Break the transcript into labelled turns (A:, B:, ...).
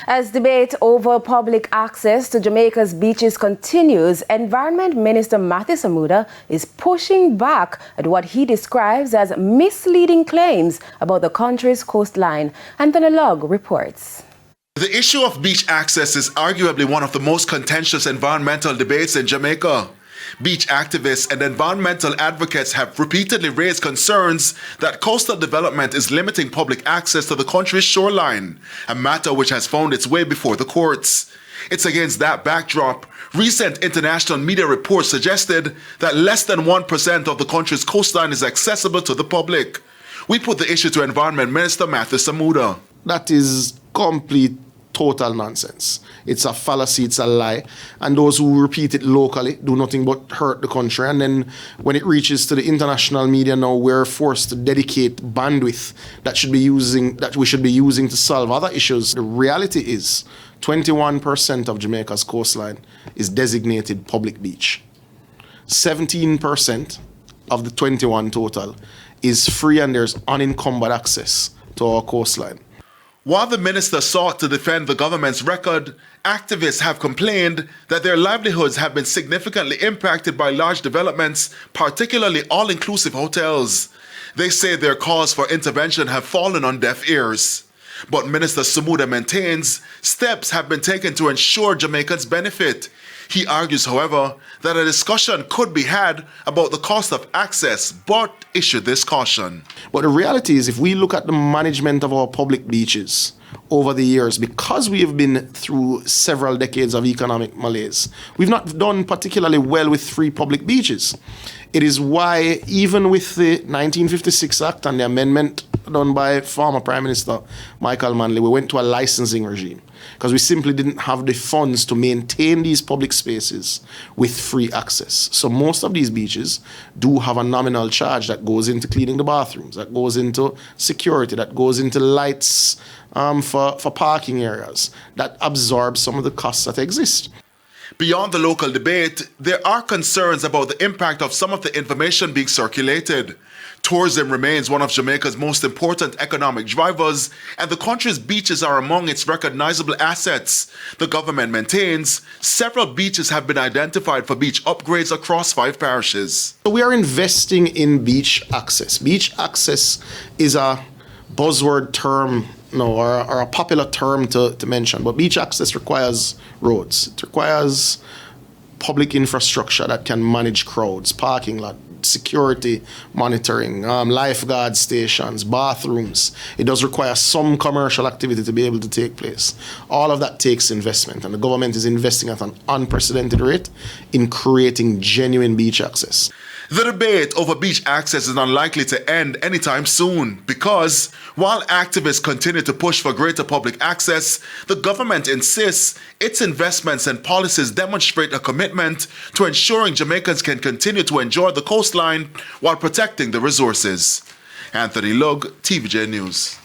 A: As debate over public access to Jamaica's beaches continues, Environment Minister Matthew Samuda is pushing back at what he describes as misleading claims about the country's coastline. Anthony Lugg reports.
B: The issue of beach access is arguably one of the most contentious environmental debates in Jamaica. Beach activists and environmental advocates have repeatedly raised concerns that coastal development is limiting public access to the country's shoreline, a matter which has found its way before the courts. It's against that backdrop, recent international media reports suggested that less than 1% of the country's coastline is accessible to the public. We put the issue to Environment Minister Matthew Samuda.
C: That is complete, total nonsense. It's a fallacy, it's a lie. And those who repeat it locally do nothing but hurt the country. And then when it reaches to the international media now, we're forced to dedicate bandwidth that we should be using to solve other issues. The reality is 21% of Jamaica's coastline is designated public beach. 17% of the 21 total is free, and there's unencumbered access to our coastline.
B: While the minister sought to defend the government's record, activists have complained that their livelihoods have been significantly impacted by large developments, particularly all-inclusive hotels. They say their calls for intervention have fallen on deaf ears. But Minister Samuda maintains steps have been taken to ensure Jamaicans benefit. He argues, however, that a discussion could be had about the cost of access, but issued this caution.
C: But the reality is, if we look at the management of our public beaches over the years, because we have been through several decades of economic malaise, we've not done particularly well with free public beaches. It is why, even with the 1956 Act and the amendment done by former Prime Minister Michael Manley, we went to a licensing regime because we simply didn't have the funds to maintain these public spaces with free access. So most of these beaches do have a nominal charge that goes into cleaning the bathrooms, that goes into security, that goes into lights for parking areas, that absorbs some of the costs that exist.
B: Beyond the local debate, there are concerns about the impact of some of the information being circulated. Tourism remains one of Jamaica's most important economic drivers, and the country's beaches are among its recognizable assets. The government maintains several beaches have been identified for beach upgrades across 5 parishes.
C: We are investing in beach access. Beach access is a buzzword term, or a popular term to mention, but beach access requires roads. It requires public infrastructure that can manage crowds, parking lot, security monitoring, lifeguard stations, bathrooms. It does require some commercial activity to be able to take place. All of that takes investment, and the government is investing at an unprecedented rate in creating genuine beach access.
B: The debate over beach access is unlikely to end anytime soon because while activists continue to push for greater public access, the government insists its investments and policies demonstrate a commitment to ensuring Jamaicans can continue to enjoy the coastline while protecting the resources. Anthony Lugg, TVJ News.